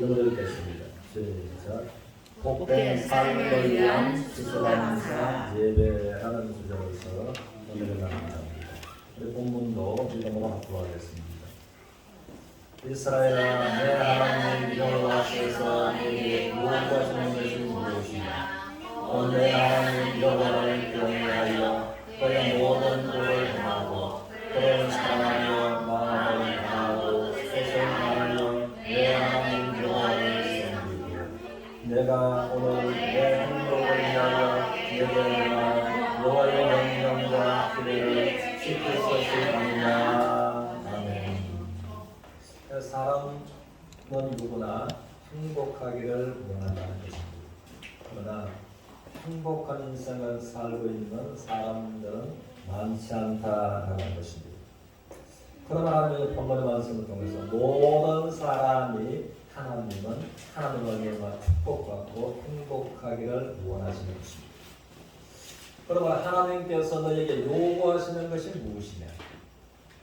이름으로 읽겠습니다. 시작. 복된 삶을 위한 수수감사 예배라는 주제로서 오늘을 나눕니다. 우리 본문도 이름으로 합독하겠습니다. 이스라엘아, 내 하나님 여호와께서 내게 요구하시는 것이 무엇이냐? 내 하나님 여호와를 경외하여 그의 모든 꼴을 행하고 그를 사랑하여 마음을 다하고 소생하여 내 하나님 여호와를 섬기고 내가 오늘 내 행복을 위하여 내게 내가 여호와의 명령과 규례를 지킬 것이 아니냐. 아멘. 사람은 누구나 행복하기를 원한다는 것입니다. 그러나 행복한 인생을 살고 있는 사람들은 많지 않다라는 것입니다. 그러나 하나님의 본문의 말씀을 통해서 모든 사람이 하나님을 축복받고 행복하기를 원하시는 것입니다. 그러면 하나님께서 너에게 요구하시는 것이 무엇이냐?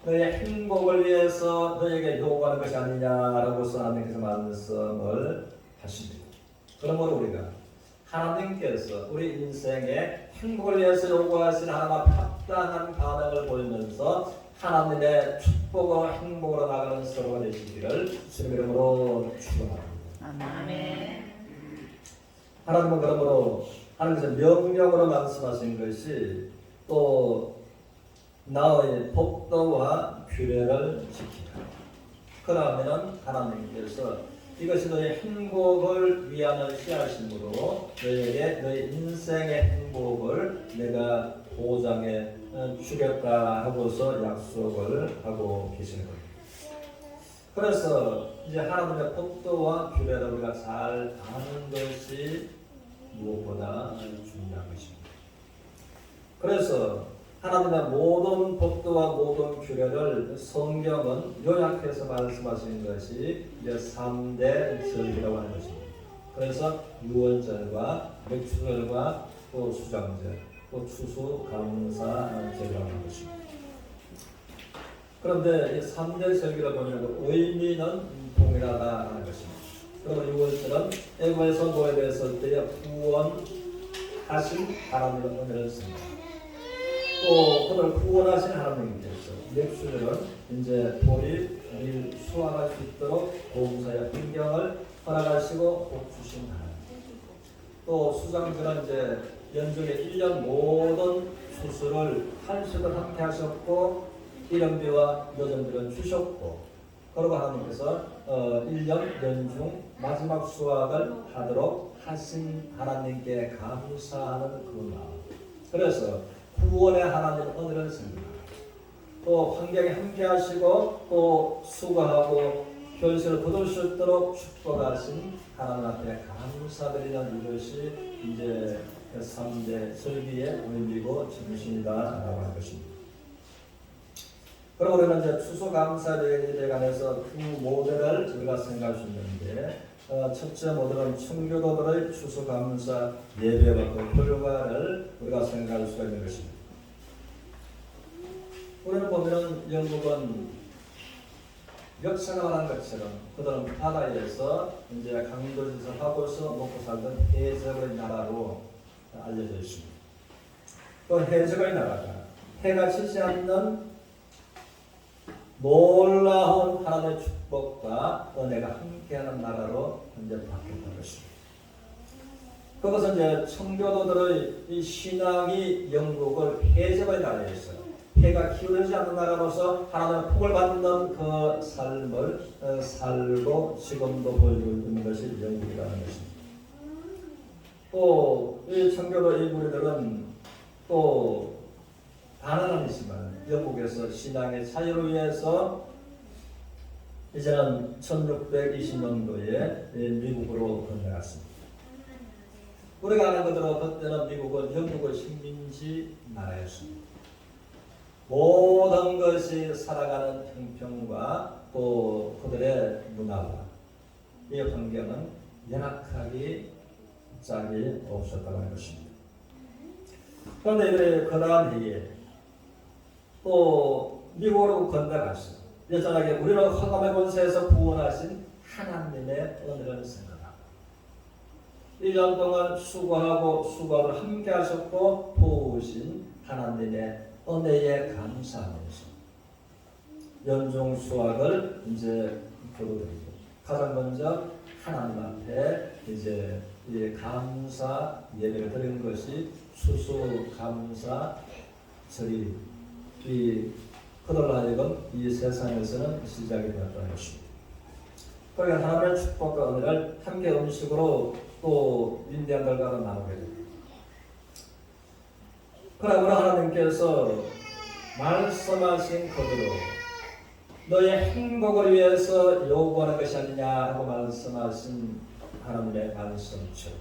너의 행복을 위해서 너에게 요구하는 것이 아니냐라고서 하나님께서 말씀을 하십니다. 그러므로 우리가 하나님께서 우리 인생의 행복을 위해서 요구하신 하나님과 합당한 반응을 보이면서 하나님의 축복과 행복으로 나가는 서로가 되시기를 주님의 이름으로 축원합니다. 아멘. 하나님은 그러므로 하나님께서 명령으로 말씀하신 것이 또 나의 법도와 규례를 지키라. 그러면 하나님께서 이것이 너의 행복을 위하는 씨앗이므로 너에게 너의 인생의 행복을 내가 보장해 주겠다 하고서 약속을 하고 계시는 겁니다. 그래서 이제 하나님의 법도와 규례를 우리가 잘 아는 것이 무엇보다 중요한 것입니다. 그래서 하나님의 모든 법도와 모든 규례를 성경은 요약해서 말씀하시는 것이 이제 3대 절기라고 하는 것입니다. 그래서 유월절과 맥주절과 또 수장절, 또 추수감사절이라고 하는 것입니다. 그런데 이 3대 절기를 보면 의미는 동일하다는 것입니다. 그러면 유월절은 애굽에서 노예됐을 때의 구원하신 하나님의 은혜를 씁니다. 또 그들 구원하신 하나님께서 맥주절은 이제 돌이 밀 수확할 수 있도록 보험사의 환경을 허락하시고 복 주신 하나님. 또 수장절은 이제 연중에 1년 모든 추수를 한식을 함께 하셨고 기름비와 여전들은 주셨고 그리고 하나님께서 1년 연중 마지막 수확을 하도록 하신 하나님께 감사하는 그 마음. 그래서 구원의 하나님 은혜를 씁니다. 또 환경에 함께 하시고 또 수고하고 결실을 거둘 수 있도록 축복하신 하나님 앞에 감사드리는 이것이 이제 3대 절기의 의미고 정신이다라고 하는 것입니다. 그리고 우리는 이제 추수감사절에 관해서 두 모델을 우리가 생각할 수 있는데 첫째 모델은 청교도들의 추수감사 예배와 그 결과를 우리가 생각할 수가 있는 것입니다. 우리는 보면 영국은 역사가 말한 것처럼 그들은 바다에서 이제 강도짓을 하고서 먹고 살던 해적의 나라로 알려져 있습니다. 또 해적의 나라가 해가 지지 않는 놀라운 하나님의 축복과 은혜가 함께하는 나라로 이제 바뀌었던 것입니다. 그것은 이제 청교도들의 이 신앙이 영국을 해적의 나라에서 해가 기울지 않는 나라로서 하나님의 복을 받는 그 삶을 살고 지금도 보여주고 있는 것이 영국이라는 것입니다. 또 이 청교도 일부들은 또 반은 아니지만 영국에서 신앙의 자유를 위해서 이제는 1620년도에 미국으로 건너갔습니다. 우리가 아는 것대로 그때는 미국은 영국의 식민지 나라였습니다. 모든 것이 살아가는 형평과 또 그들의 문화와 이 환경은 연약하기 짝이 없었다는 것입니다. 그런데 이들이 그러한 해에 또 미국으로 건너갔어. 여전하게 우리는 흑암의 권세에서 구원하신 하나님의 은혜를 생각하고 1년 동안 수고를 함께 하셨고 도우신 하나님의 은혜에 감사하면서 연중 수학을 이제 교도드리고 가장 먼저 하나님 앞에 이제 이 감사 예배를 드리는 것이 수수감사 절이 그들로 하여금 이 세상에서는 시작이 되었다는 것입니다. 그러니까 하나님의 축복과 은혜를 함께 음식으로 또 위대한 결과로 나누게 됩니다. 그러므로 하나님께서 말씀하신 그대로 너의 행복을 위해서 요구하는 것이 아니냐 하고 말씀하신 하나님의 말씀처럼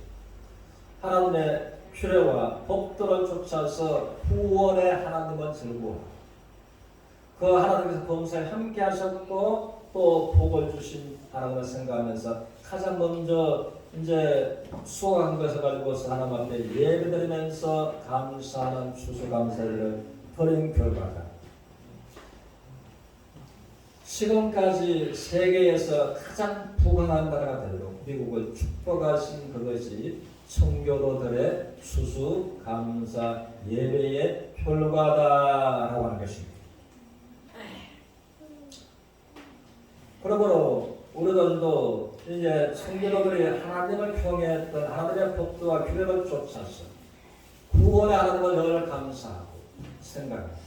하나님의 규례와 법도를 쫓아서 구원의 하나님은 즐거워 그 하나님께서 범사에 함께 하셨고 또 복을 주신 하나님을 생각하면서 가장 먼저 이제 수고한 것을 가지고서 하나님 앞에 예배드리면서 감사하는 추수감사를 드린 결과가 지금까지 세계에서 가장 부강한 나라가 되도록 미국을 축복하신 그것이 청교도들의 추수감사 예배의 결과다라고 하는 것입니다. 그러므로 우리들도 이제 청교도들이 하나님을 경외했던 하나님의 법도와 규례를 쫓아서 구원의 하나님을 늘 감사하고 생각하고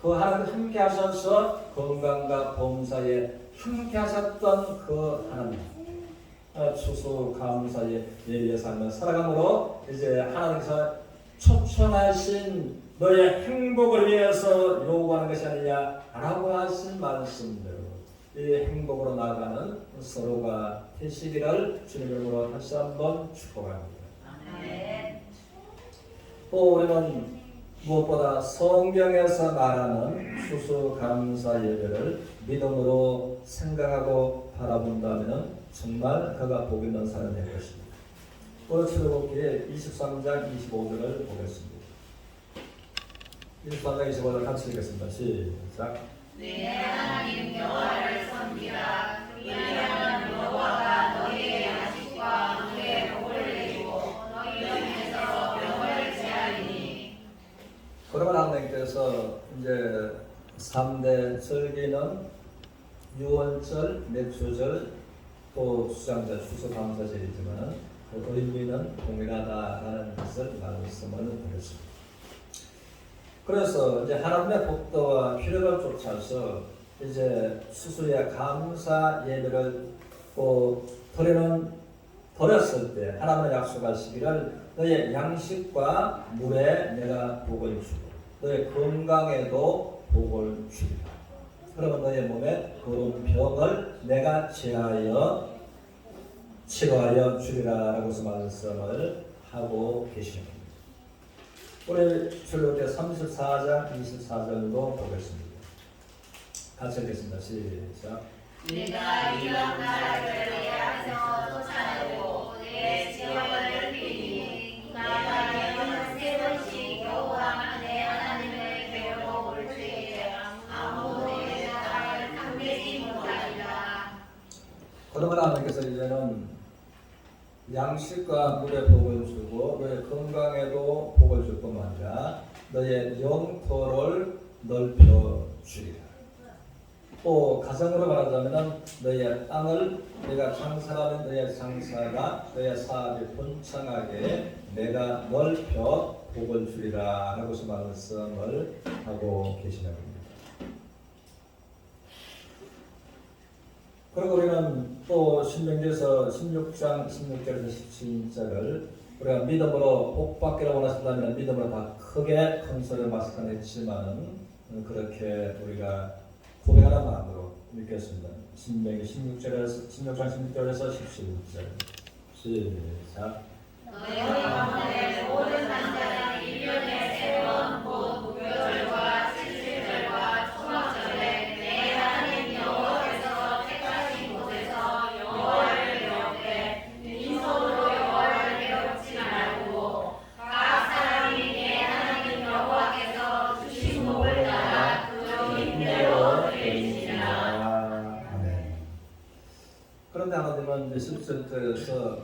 그 하나님 함께 하셔서 건강과 범사에 함께 하셨던 그 하나님 추수감사의 예배의 삶을 살아감으로 이제 하나님께서 초청하신 너의 행복을 위해서 요구하는 것이 아니냐 라고 하신 말씀대로 이 행복으로 나아가는 서로가 되시기를 주님의 이름으로 다시 한번 축복합니다. 또 우리는 무엇보다 성경에서 말하는 추수감사 예배를 믿음으로 생각하고 바라본다면 정말 그가 복 있는 사람이 될 것입니다. 오늘 출애굽기 23장 25절을 보겠습니다. 23장 25절 같이 읽겠습니다. 시작. 네 하나님 여호와를 섬기라. 왜냐하면 여호와가 너희의 양식과 너희의 복을 내리고 너희 중에서 병을 제하리니. 그러면 하나님께서 이제 3대 절기는 유월절, 맥주절, 또 수장절, 추수감사절이지만 그 의미는 동일하다라는 것을 말씀을 드렸습니다. 그래서 이제 하나님의 법도와 규례를 쫓아서 이제 수수의 감사 예배를 또 드렸을 때 하나님의 약속하시기를 너의 양식과 물에 내가 복을 주고 너의 건강에도 복을 주리라. 그러면 너의 몸에 그런 병을 내가 치료하여 주리라 라고서 말씀을 하고 계십니다. 우리 출애굽기 34장 24절도 보겠습니다. 같이 읽겠습니다. 시작. 내가 이런 나라를 예약해서 쫓아내고 내 지역을 넓히니 나가 영원한 세 번씩 여호와 내 하나님을 배우고 올 때에 아무도 내 나라를 탐내지 못하리라. 그러면 하나님께서 이제는 양식과 물에 복을 주고 너의 건강에도 복을 줄 뿐만 아니라 너의 영토를 넓혀 주리라. 또 가정으로 말하자면 너의 땅을 내가 장사하는 너의 장사가 너의 사업이 번창하게 내가 넓혀 복을 주리라 하고서 말씀을 하고 계시는 겁니다. 그리고 우리는 또 신명기에서 16장 16절에서 17절을 우리가 믿음으로 복 받기를 원하신다면 믿음으로 다 크게 큰 소리로 말씀했지만 그렇게 우리가 고백하는 마음으로 읽겠습니다. 신명기 16장 16절에서 17절 시작. 너희 가운데 모든 남자는 1년에 3번 곧 무교절과 칠칠절과 초막절에 내 하나님 여호와께서 택하신 곳에서 여호와를 배우되 빈손으로 여호와를 배우지 말고 각 사람이 내 하나님 여호와께서 주신 복을 따라 그 힘대로 드리시니라. 아멘. 그러면 그런데 하나님은 이제 17절에서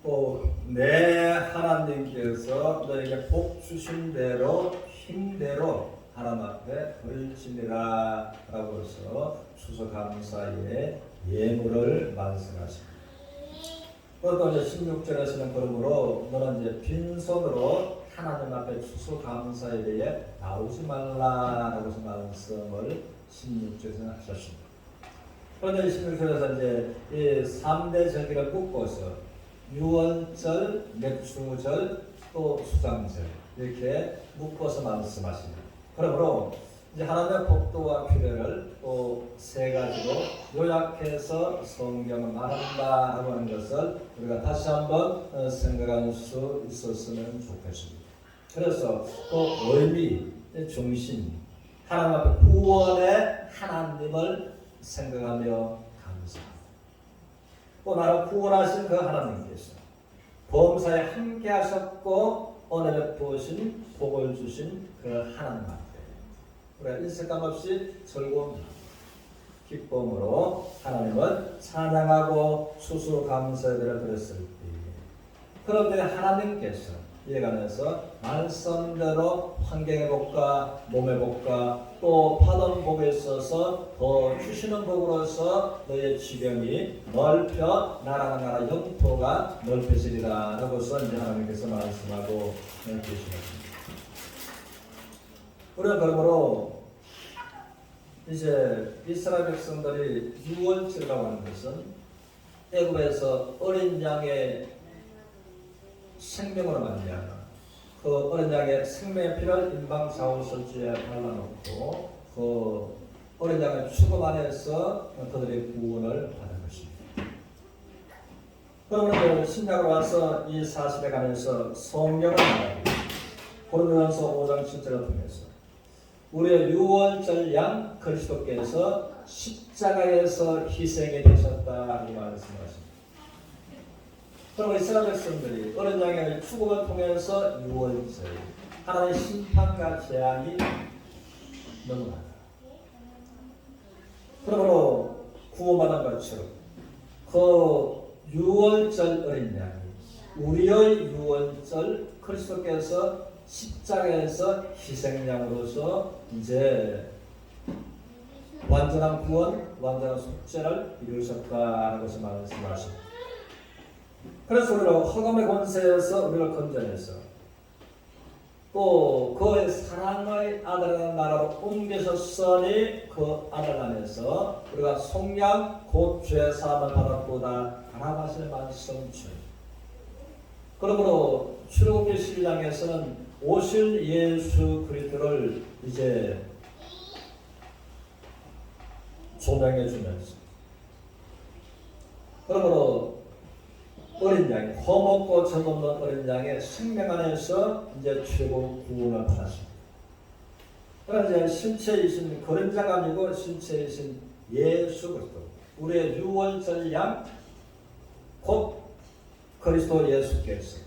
또 내 하나님께서 너에게 복 주신 대로 힘대로 하나님 앞에 드릴지니라 라고 해서 추수감사의 예물을 말씀하십니다. 또 이제 16절에서는 그러므로 너는 이제 빈손으로 하나님 앞에 추수감사의 때에 나오지 말라라고 해서 말씀을 16절에서 하셨습니다. 그런데 16절에서 이제 이 3대 절기를 묶어서 유월절, 맥주절, 또 수장절 이렇게 묶어서 말씀하십니다. 그러므로 이제 하나님의 복도와 규례를 또 세 가지로 요약해서 성경을 말한다 하고 하는 것을 우리가 다시 한번 생각할 수 있었으면 좋겠습니다. 그래서 그 의미, 중심, 하나님 앞에 구원의 하나님을 생각하며 감사합니다. 또 나를 구원하신 그 하나님께서 범사에 함께 하셨고 은혜를 부으신 복을 주신 그 하나님 앞에 우리가 일색감 없이 즐거운 기쁨으로 하나님을 찬양하고 추수감사를 드렸을 때 그런데 하나님께서 이에 관해서 말씀대로 환경의 복과 몸의 복과 또 받은 복에 있어서 더 주시는 복으로서 너의 지경이 넓혀 나라가 나라 영토가 넓혀지리라 라고서 이제 하나님께서 말씀하고 계시습니다. 우리는 그러므로 이제 이스라엘 백성들이 유월절이라고 하는 것은 애굽에서 어린 양의 생명으로 말미암아 그 어린 양의 생명의 피를 인방사후설주에 발라놓고 그 어린 양의 죽음 안에서 그들의 구원을 받은 것입니다. 그러면 신약으로 와서 이 사실에 관해서 성경을 말합니다. 고린도전서 5장 7절을 통해서 우리의 유월절 양 그리스도께서 십자가에서 희생이 되셨다고 말씀하십니다. 그럼 이스라엘 백성들이 어린 양의 죽음을 통해서 유월절 하나님의 심판과 재앙이 너무 많아. 그러므로 구원받은 것처럼 그 유월절 어린 양이 우리의 유월절 그리스도께서 십자가에서 희생양으로서 이제 완전한 구원, 완전한 속죄를 이루셨다는 것을 말씀하십니다. 그래서 우리는 흑암의 권세에서 우리를 건져내서 또 그의 사랑의 아들이라는 나라로 옮기셨으니 그 아들 안에서 우리가 속량 곧 죄 사함을 받았보다 알아가실 말씀줄. 그러므로 출애굽기 12장에서는 오실 예수 그리스도를 이제 조명해 주면서 그러므로 어린 양이 험없고 정없는 어린 양의 생명 안에서 이제 최고 구원을 받았습니다. 그러나 이제 신체이신 그림자가 아니고 신체이신 예수 그리스도 우리의 유월절 양 곧 그리스도 예수께서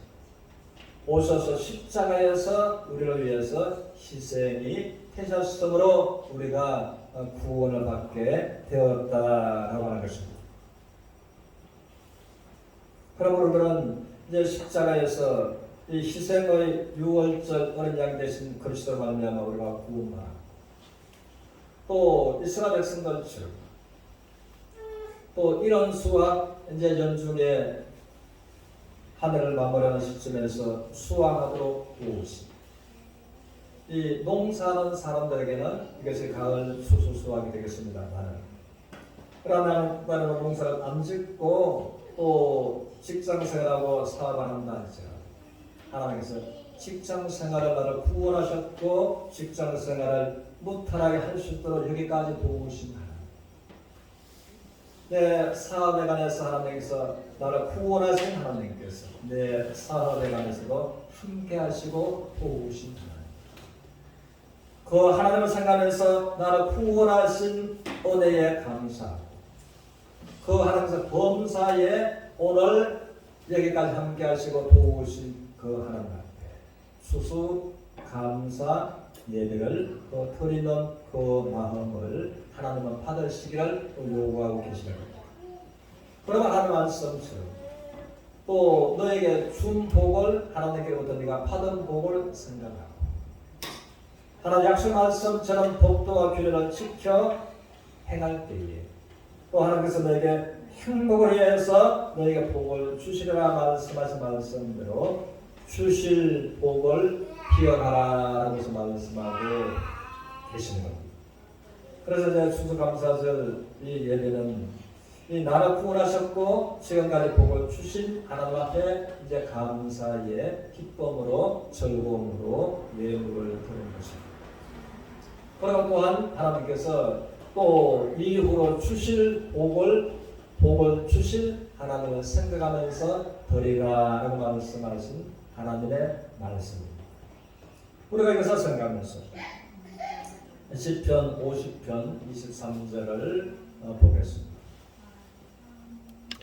오셔서 십자가에서 우리를 위해서 희생이 되셨으므로 우리가 구원을 받게 되었다라고 하는 것입니다. 그러므로 우리는 이제 십자가에서 이 희생의 유월절 어린 양 대신 그리스도로 말미암아 우리가 구원받아 또 이스라엘 백성들처럼 또 이런 수확 이제 연중에 하늘을 마무리하는 시점에서 수확하도록 도우시. 이 농사하는 사람들에게는 이것이 가을 수수 수확이 되겠습니다. 그러나 나는 농사를 안 짓고 또 직장생활하고 사업하는 날이죠. 하나님께서 직장생활을 나를 구원하셨고 직장생활을 무탈하게 할 수 있도록 여기까지 도우신 하나님. 내 사업에 관해서 하나님께서 나를 구원하신 하나님께서 내 사업에 관해서도 함께 하시고 도우신 하나님. 그 하나님을 생각하면서 나를 구원하신 은혜에 감사하고 그 하나님께서 범사에 오늘 여기까지 함께 하시고 도우신 그 하나님 앞에 수수 감사 예배를 드리는 그 마음을 하나님은 받으시기를 요구하고 계시는 겁니다. 그러면 하나님 말씀처럼 또 너에게 준 복을 하나님께로부터 네가 받은 복을 생각하고 하나님 약속 말씀처럼 법도와 규례를 지켜 행할 때에 또 하나님께서 너에게 행복을 위해서 너에게 복을 주시리라 말씀하신 말씀대로 주실 복을 기억하라라고 해서 말씀하고 계시는 겁니다. 그래서 이제 추수감사절 이 예배는 이 나를 구원하셨고 지금까지 복을 주신 하나님 앞에 이제 감사의 기쁨으로 즐거움으로 예물을 드리는 것입니다. 그리고 또한 하나님께서 또 이후로 주실 복을 주실 하나님을 생각하면서 드리라라고 말씀하신 하나님의 말씀입니다. 우리가 이것을 생각하면서 시편 50편 23절을 보겠습니다.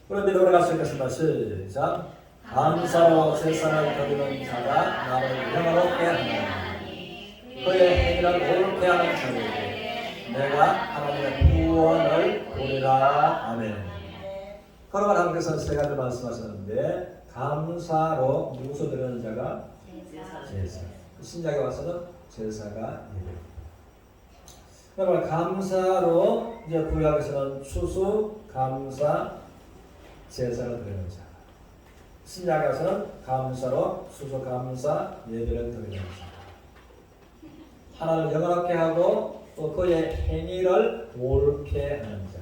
우리 노래할 수 있겠습니다. 시작. 감사로 제사를 드리는 자가 나를 영화롭게 하나니 그의 행위를 옳게 하는 자에게 내가 하나님의 구원을 보리라. 아멘. 그러면 하나님께서 세 가지 말씀하셨는데 감사로 무엇을 드리는 자가 제사. 신약에 와서는 제사가 예배입니다. 그러면 감사로 이제 구약에서는 추수, 감사, 제사를 드리는 자. 신약에서는 감사로 추수, 감사, 예배를 드리는 자. 하나님을 영원하게 하고 또 그의 행위를 옳게 하는 자.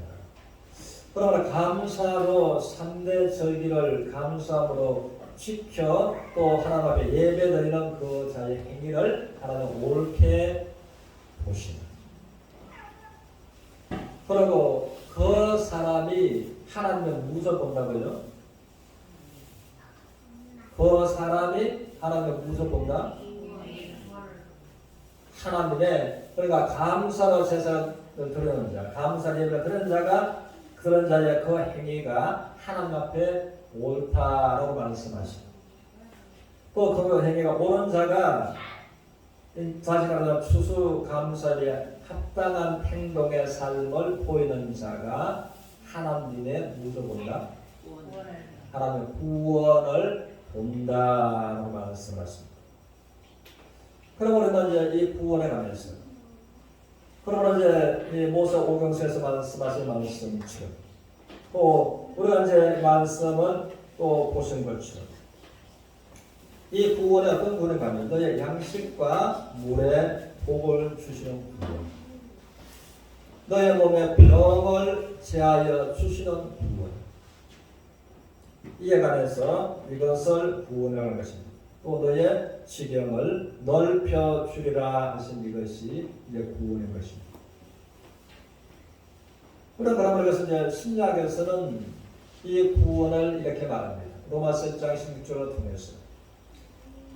그러면 감사로 3대 절기를 감사함으로 지켜 또 하나님 앞에 예배드리는 그 자의 행위를 하나님 옳게 보시는. 그리고 그 사람이 하나님을 무엇을 본다고요? 그 사람이 하나님을 무엇을 본다? 하나님의 그러니까 감사로 제사를 드리는 자, 감사 예배를 드리는 자가 그런 자의 그 행위가 하나님 앞에 옳다라고 말씀하시고 또 그 행위가 옳은 자가 다시 말하면 추수 감사에 합당한 행동의 삶을 보이는 자가 하나님의 무엇을 본다? 하나님의 구원을 본다라고 말씀하십니다. 그러면 우리는 이제 이 구원에 관해서 그러면 이제 이 모세 오경서에서 말씀하신 말씀처럼 또 우리가 이제 말씀은 또 보신 것처럼 이 구원의 어떤 구원인가 하면 너의 양식과 물에 복을 주시는 구원, 너의 몸에 병을 제하여 주시는 구원, 이에 관해서 이것을 구원하는 것입니다. 또 너의 지경을 넓혀 주리라 하신 이것이 이제 구원인 것입니다. 그러면 이것은 이제 신약에서는 이 구원을 이렇게 말합니다. 로마서 1장 16절을 통해서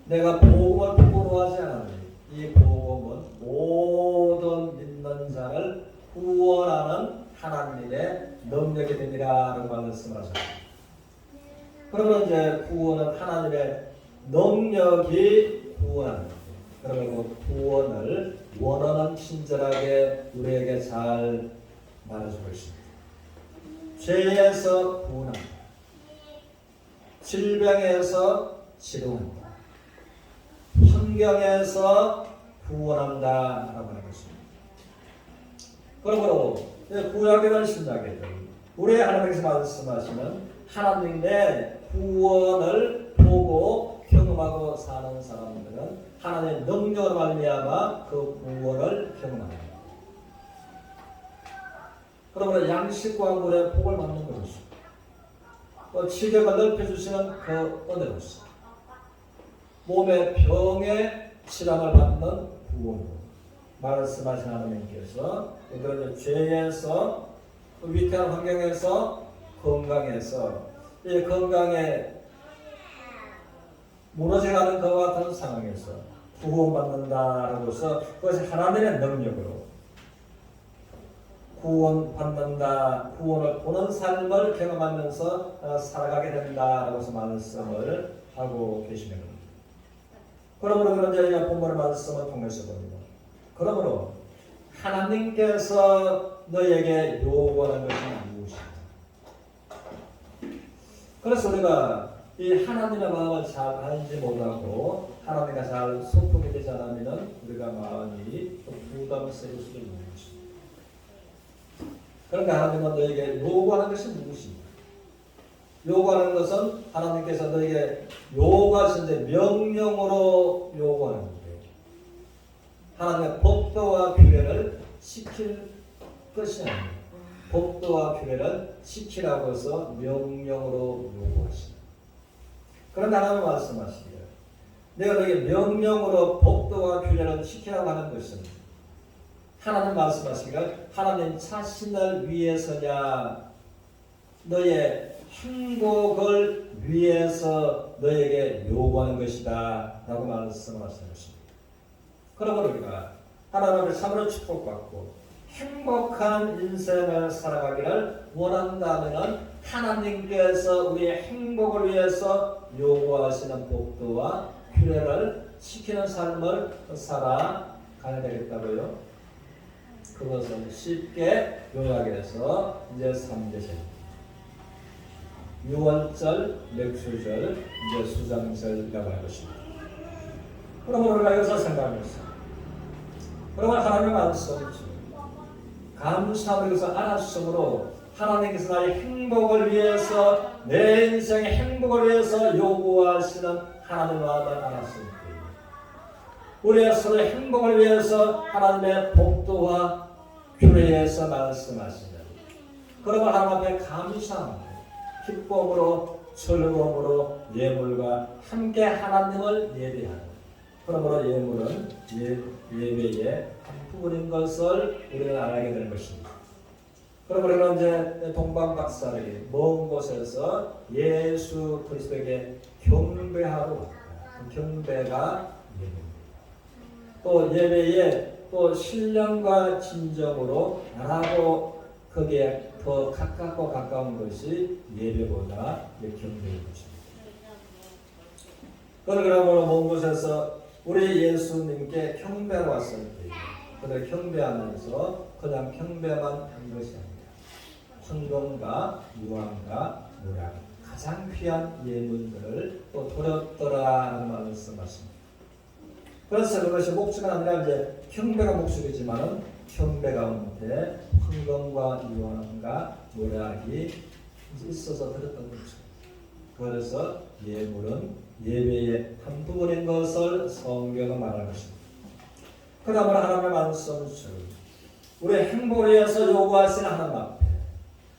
내가 복음을 부끄러워하지 않으니 이 복음은 모든 믿는 자를 구원하는 하나님의 능력이 되니라라고 말씀하셨습니다. 그러면 이제 구원은 하나님의 능력이 구원하는 거예요. 그러면 그 구원을 원어는 친절하게 우리에게 잘 말해주고 있습니다. 죄에서 구원한다. 질병에서 치료한다. 환경에서 구원한다 라고 하는 것입니다. 그러므로 구약이든 신약이든 우리 하나님께서 말씀하시는 하나님의 구원을 보고 경험하고 사는 사람들은 하나님의 능력으로 말미암아 그 구원을 경험합니다. 그러므로 양식과 물의 복을 받는 것이죠. 또 지경을 넓혀주시는 그 은혜로서 몸의 병에 치료를 받는 구원으로 말씀하신 하나님께서 그런 죄에서 위태한 환경에서 건강에서 이 건강에 무너져가는 것과 같은 상황에서 구원받는다라고 해서 그것이 하나님의 능력으로 구원받는다, 구원을 보는 삶을 경험하면서 살아가게 된다라고 해서 말씀을 하고 계시는 겁니다. 그러므로 그런 저희가 본문의 말씀을 통해서 봅니다. 그러므로 하나님께서 너에게 요구하는 것이 무엇인가? 그래서 우리가 이 하나님의 마음을 잘 알지 못하고 하나님과 잘 소통이 되지 않으면 우리가 마음이 좀 부담스러울 수도 있는 것입니다. 그러니까 하나님은 너에게 요구하는 것이 무엇입니까? 요구하는 것은 하나님께서 너에게 요구하신 명령으로 요구하는 거예요. 하나님의 법도와 규례를 지킬 것이 아닙니다. 법도와 규례를 지키라고 해서 명령으로 요구하십니다. 그런데 하나님 말씀하시기를 내가 너에게 명령으로 법도와 규례를 지키라고 하는 것은 하나님 말씀하시기를 하나님 자신을 위해서냐 너의 행복을 위해서 너에게 요구하는 것이다 라고 말씀하시는 것입니다. 그러므로 우리가 하나님의 참으로 축복받고 행복한 인생을 살아가기를 원한다면 하나님께서 우리의 행복을 위해서 요구하시는 법도와 규례를 지키는 삶을 살아가야 되겠다고요. 그것은 쉽게 요약해서 이제 3제입니다. 유월절, 맥주절, 이제 수장절이라고 할 것입니다. 그러면 우리가 여기서 생각하면서 그러면 하나님의 말씀을 감사함을 여기서 알았으므로 하나님께서 나의 행복을 위해서 내 인생의 행복을 위해서 요구하시는 하나님의 마음을 알았습니다. 우리의 서로의 행복을 위해서 하나님의 복도와 규례에서 말씀하시는 그러면 하나님 앞에 감사함 기쁨으로 즐거움으로 예물과 함께 하나님을 예배하는 그러므로 예물은 예배의 한 부분인 것을 우리는 알게 되는 것입니다. 그럼 우리는 이제 동방박사들이 먼 곳에서 예수 그리스도에게 경배하러 왔다. 경배가 예배입니다. 또 예배에 또 신령과 진정으로 나라고 거기에 더 가깝고 가까운 것이 예배보다 경배인 것입니다. 그러므로 먼 곳에서 우리 예수님께 경배하러 왔을 때 그들 경배하면서 그냥 경배만 한 것이 아니라 헌금과 유황과 노략 가장 귀한 예물들을 또 드렸더라 하는 말씀하십니다. 그래서 그것이 목적은 아니라 이제 경배가 목적이지만은 경배 가운데 헌금과 유황과 노략이 있어서 드렸던 것입니다. 그래서 예물은 예배의 한 부분인 것을 성경은 말하는 것입니다. 그러므로 하나님의 말씀을 우리의 행복을 위해서 요구하시는 하나님 앞에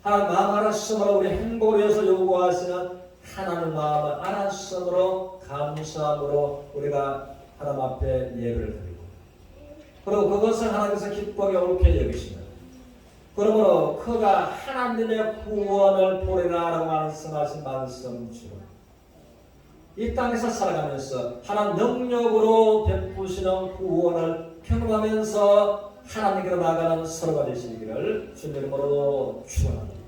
하나님 마음 알았으므로 우리 행복을 위해서 요구하시는 하나님 마음을 알았으므로 감사함으로 우리가 하나님 앞에 예배를 드리고 그리고 그것을 하나님께서 기뻐하게 옳게 여기시는 그러므로 그가 하나님의 구원을 보리라라고 말씀하신 말씀처럼 이 땅에서 살아가면서 하나님 능력으로 베푸시는 구원을 경험하면서 하나님께로 나아가는 서로가 되시기를 주님으로 축원합니다.